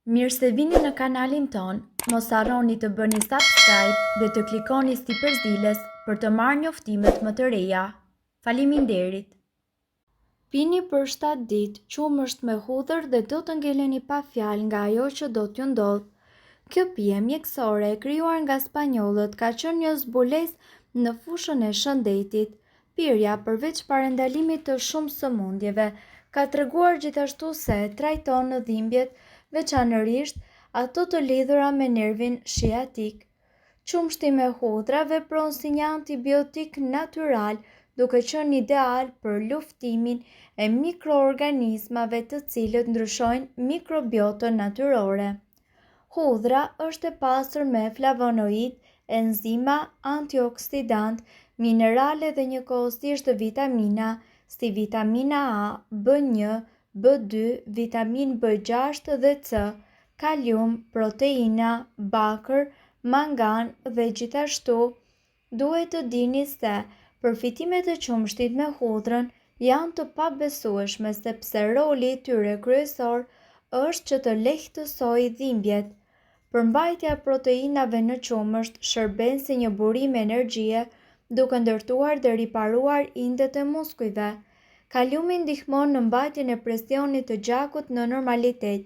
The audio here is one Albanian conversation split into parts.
Mirë se vini në kanalin ton, mos harroni të bëni subscribe dhe të klikoni si përzdiles për të marrë njoftimet më të reja. Faleminderit! Pini për 7 ditë qumësht me hudhër dhe do të ngeleni pa fjalë nga ajo që do t'ju ndodh. Kjo pije mjekësore e krijuar nga spanjollët ka qenë një zbulesë në fushën e shëndetit. Pirja, përveç parandalimit të shumë sëmundjeve, ka treguar gjithashtu se trajton në dhimbjet, veçanërisht ato të lidhura me nervin shiatik. Qumshti me hudhra vepron si një antibiotik natyral, duke qenë ideal për luftimin e mikroorganizmave të cilët ndryshojnë mikrobiotën natyrore. Hudhra është e pasur me flavonoid, enzima, antioksidant, minerale dhe njëkohësisht vitamina, si vitamina A, B1, B2, vitamin B6 dhe C, kalium, proteina, bakër, mangan dhe gjithashtu duhet të dini se përfitimet e qumshtit me hudhrën janë të pabesueshme sepse roli i tyre kryesor është që të lehtësojë dhimbjet. Përmbajtja e proteinave në qumësht shërben si një burim energjie, duke ndërtuar dhe riparuar indet e muskujve. Kaliumi ndihmon në mbajtjen e presionit të gjakut në normalitet.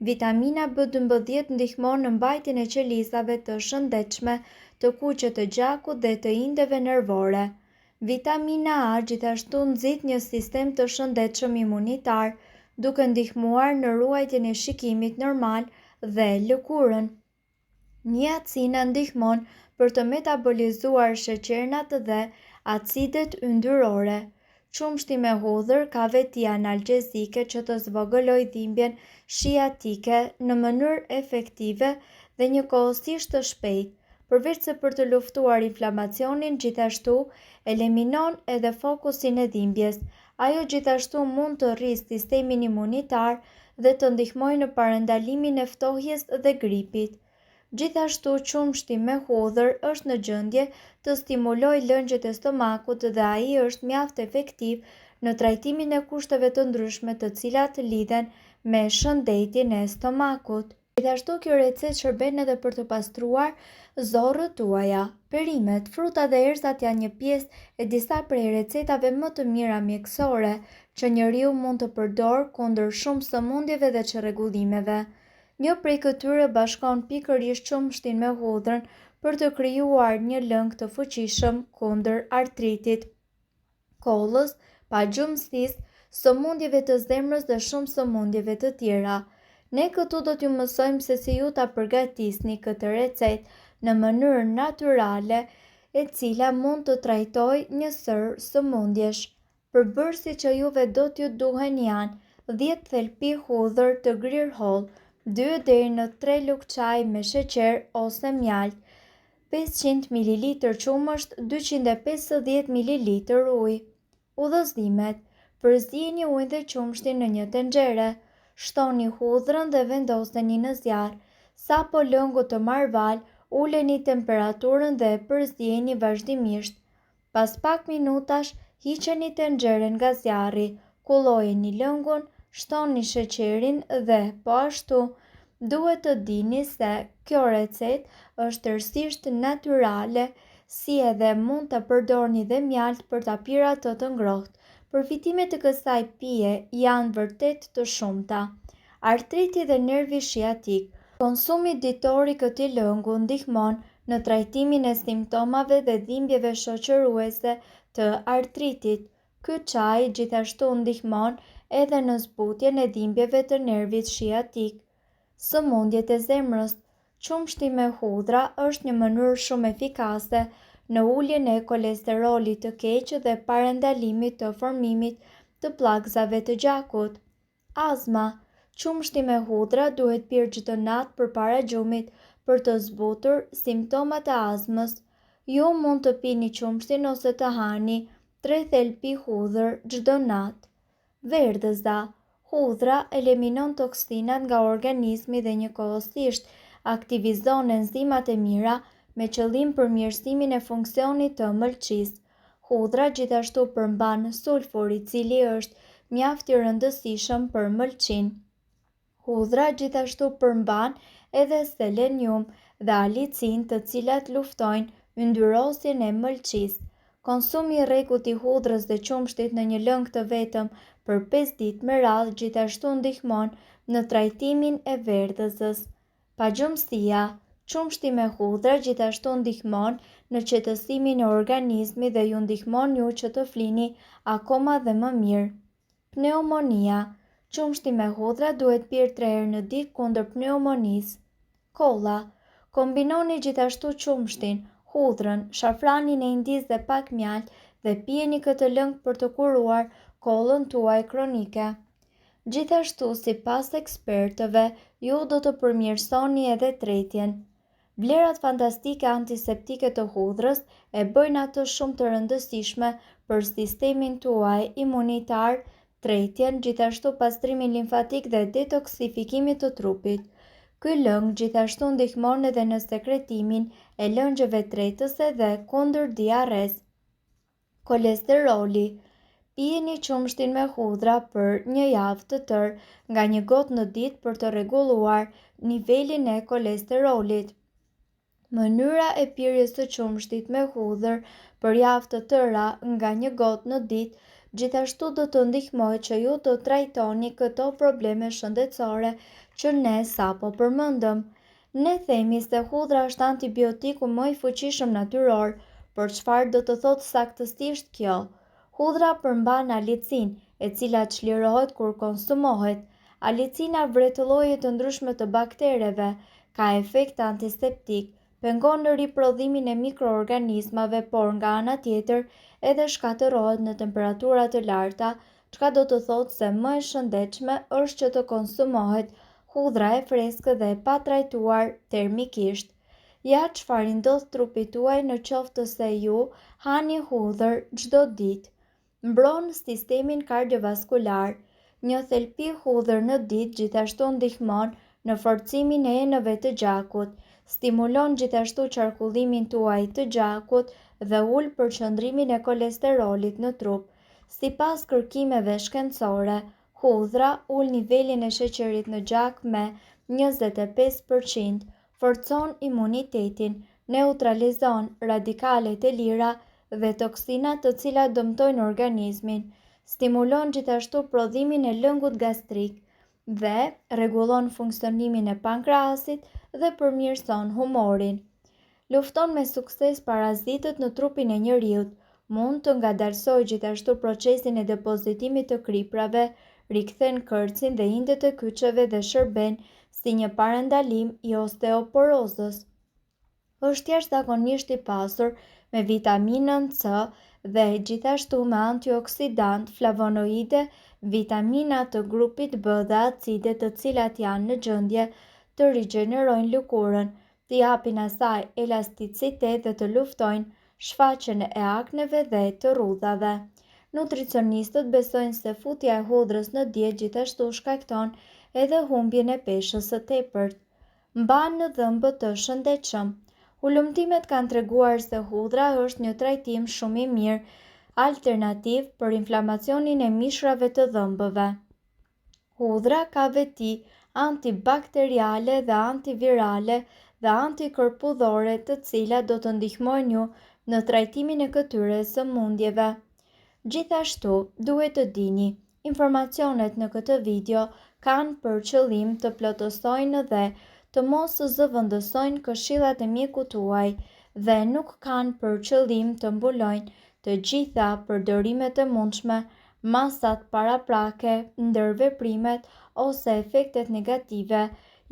Vitamina B12 ndihmon në mbajtjen e qelisave të shëndetshme të kuqe të gjakut dhe të indeve nervore. Vitamina A gjithashtu nxit një sistem të shëndetshëm imunitar, duke ndihmuar në ruajtjen e shikimit normal dhe lëkurën. Niacina ndihmon për të metabolizuar sheqernat dhe acidet yndyrore. Qumshti me hudhër ka veti analgjezike që të zvogëlojë dhimbjen shiatike në mënyrë efektive dhe njëkohësisht të shpejtë. Përveç se për të luftuar inflamacionin, gjithashtu eliminon edhe fokusin e dhimbjes. Ajo gjithashtu mund të rrisë sistemin imunitar dhe të ndihmojë në parandalimin e ftohjes dhe gripit. Gjithashtu qumshti me hudhër është në gjendje të stimulojë lëngjet e stomakut dhe ai është mjaft efektiv në trajtimin e kushteve të ndryshme të cilat lidhen me shëndetin e stomakut. Gjithashtu kjo recetë shërben edhe për të pastruar zorrët tuaja. Perimet, fruta dhe erëzat janë një pjesë e disa prej recetave më të mira mjekësore që njeriu mund të përdorë kundër shumë sëmundjeve dhe çrregullimeve. Një prej këtyre bashkon pikërisht qumshtin me hudhrën për të krijuar një lëng të fuqishëm kundër artritit, kollës, pagjumësisë, sëmundjeve të zemrës dhe shumë sëmundjeve të tjera. Ne këtu do t'ju mësojmë se si ju ta përgatisni këtë recetë në mënyrë natyrale, e cila mund të trajtojë një sër sëmundjesh. Përbërësit që juve do t'ju duhen janë 10 thelpi hudhër të grirë hollë, 2 deri në 3 lugë çaj me sheqer ose mjalt, 500 ml qumësht, 250 ml ujë. Udhëzimet: përzieni ujin dhe qumshtin në një tenxhere, shtoni hudhrën dhe vendoseni në zjarr. Sapo lëngu të marrë val, uleni temperaturën dhe përzieni vazhdimisht. Pas pak minutash, hiqeni tenxheren nga zjarri, kullojeni lëngun, shtoni sheqerin dhe po ashtu. Duhet të dini se kjo recetë është tërësisht natyrale, si edhe mund të përdorni dhe mjalt për ta pirë ato të ngrohtë. Përfitimet e kësaj pije janë vërtet të shumta. Artriti dhe nervi shiatik. Konsumi ditor i këtij lëngu ndihmon në trajtimin e simptomave dhe dhimbjeve shoqëruese të artritit. Ky çaj gjithashtu ndihmon edhe në zbutjen e dhimbjeve të nervit shiatik. Sëmundjet e zemrës. Qumshti me hudhra është një mënyrë shumë efikase në uljen e kolesterolit të keq dhe parandalimit të formimit të pllakëzave të gjakut. Azma. Qumshti me hudhra duhet pirë çdo natë përpara gjumit për të zbutur simptomat e azmës. Ju mund të pini qumshtin ose të hani 3 thelpi hudhër çdo natë. Verdhëza. Hudhra eliminon toksinat nga organizmi dhe njëkohësisht aktivizon enzimat e mira me qëllim përmirësimin e funksionit të ëmbëlsisë. Hudhra gjithashtu përmban sulfur, i cili është mjaft i rëndësishëm për ëmbëlsinë. Hudhra gjithashtu përmban edhe selenium dhe alicin, të cilat luftojnë yndyrosjen e mëlçisë. Konsumi i rregullt i hudhrës dhe qumshtit në një lëng të vetëm për 5 ditë me radhë gjithashtu ndihmon në trajtimin e verdhësës. Pagjumësia. Qumshti me hudhra gjithashtu ndihmon në qetësimin e organizmit dhe ju ndihmon ju që të flini akoma dhe më mirë. Pneumonia. Qumshti me hudhra duhet pirë 3 herë në ditë kundër pneumonisë. Kolla. Kombinoni gjithashtu qumshtin, hudhrën, shafranin e indis dhe pak mjaltë dhe pijeni këtë lëng për të kuruar kollën tuaj kronike. Gjithashtu, sipas ekspertëve, ju do të përmirësoni edhe tretjen. Vlerat fantastike antiseptike të hudhrës e bëjnë atë shumë të rëndësishme për sistemin tuaj imunitar, tretjen, gjithashtu pastrimin limfatik dhe detoksifikimin të trupit. Ky lëng gjithashtu ndihmon edhe në sekretimin e lëngjeve tretëse dhe kundër diarres. Kolesteroli. Pijeni qumshtin me hudhra për një javë të tërë nga 1 gotë në ditë për të rregulluar nivelin e kolesterolit. Mënyra e pirjes së qumshtit me hudhër për javë të tëra nga 1 gotë në ditë gjithashtu do të ndihmojë që ju të trajtoni këto probleme shëndetësore që ne sapo përmendëm. Ne themi se hudhra është antibiotiku më i fuqishëm natyror, por çfarë do të thotë saktësisht kjo? Hudhra përmban alicin, e cila çlirohet kur konsumohet. Alicina vret lloje të ndryshme të baktereve, ka efekt antiseptik, pengon në riprodhimin e mikroorganizmave, por nga ana tjetër edhe shkatërohet në temperatura të larta, çka do të thotë se më e shëndetshme është që të konsumohet hudhra e freskët dhe e patrajtuar termikisht. Ja çfarë ndodh trupit tuaj në qoftë se ju hani hudhër çdo ditë. Mbron sistemin kardiovaskular. Një thelpi hudhër në ditë gjithashtu ndihmon në forcimin e enëve të gjakut, stimulon gjithashtu qarkullimin tuaj të gjakut dhe ul përqendrimin e kolesterolit në trup. Sipas kërkimeve shkencore, hudhra ul nivelin e sheqerit në gjak me 25%, forcon imunitetin, neutralizon radikalet e lira dhe toksinat të cilat dëmtojnë organizmin, stimulon gjithashtu prodhimin e lëngut gastrik dhe rregullon funksionimin e pankreasit dhe përmirëson humorin. Lufton me sukses parazitët në trupin e njeriut, mund të ngadalsojë gjithashtu procesin e depozitimit të kriprave, rikthen kërcin dhe indet e kyçeve dhe shërben si një parandalim i osteoporozës. Është jashtëzakonisht i pasur me vitaminën C dhe gjithashtu me antioksidant, flavonoide, vitamina të grupit B dhe acide të cilat janë në gjendje të rigjenerojnë lëkurën, të japin asaj elasticitet dhe të luftojnë shfaqjen e akneve dhe të rrudhave. Nutricionistët besojnë se futja e hudhrës në dietë gjithashtu shkakton edhe humbjen e peshës së tepërt. Mban në dhëmbë të shëndetshëm. Ulëmtimet kanë treguar se hudhra është një trajtim shumë i mirë alternativ për inflamacionin e mishrave të dhëmbëve. Hudhra ka veti antibakteriale dhe antivirale dhe antikërpudhore të cilat do të ndihmojnë ju në trajtimin e këtyre sëmundjeve. Gjithashtu, duhet të dini, informacionet në këtë video kanë për qëllim të plotësojnë dhe të mos zëvendësojnë këshillat e mjekut tuaj dhe nuk kanë për qëllim të mbulojnë të gjitha përdorimet e mundshme, masat paraprake, ndërveprimet ose efektet negative.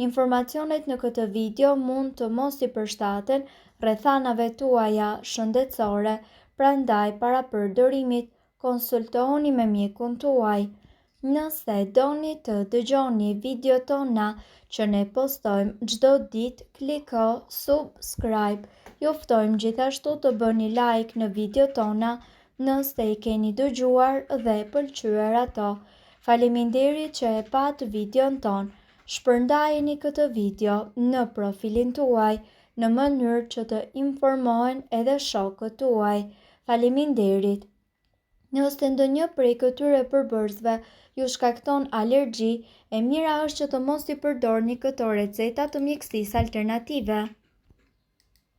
Informacionet në këtë video mund të mos i përshtaten rrethanave tuaja shëndetësore, prandaj para përdorimit konsultohuni me mjekun tuaj. Nëse doni të dëgjoni video tona që ne postojmë çdo ditë, kliko subscribe. Ju ftojmë gjithashtu të bëni like në video tona nëse i keni dëgjuar dhe pëlqyer ato. Faleminderit që e pat videon ton. Shpërndajeni këtë video në profilin tuaj në mënyrë që të informohen edhe shokët tuaj. Faleminderit. Nëse ndonjë prej këtyre përbërësve ju shkakton alergji, e mira është që të mos i përdorni këto receta të mjekësisë alternative.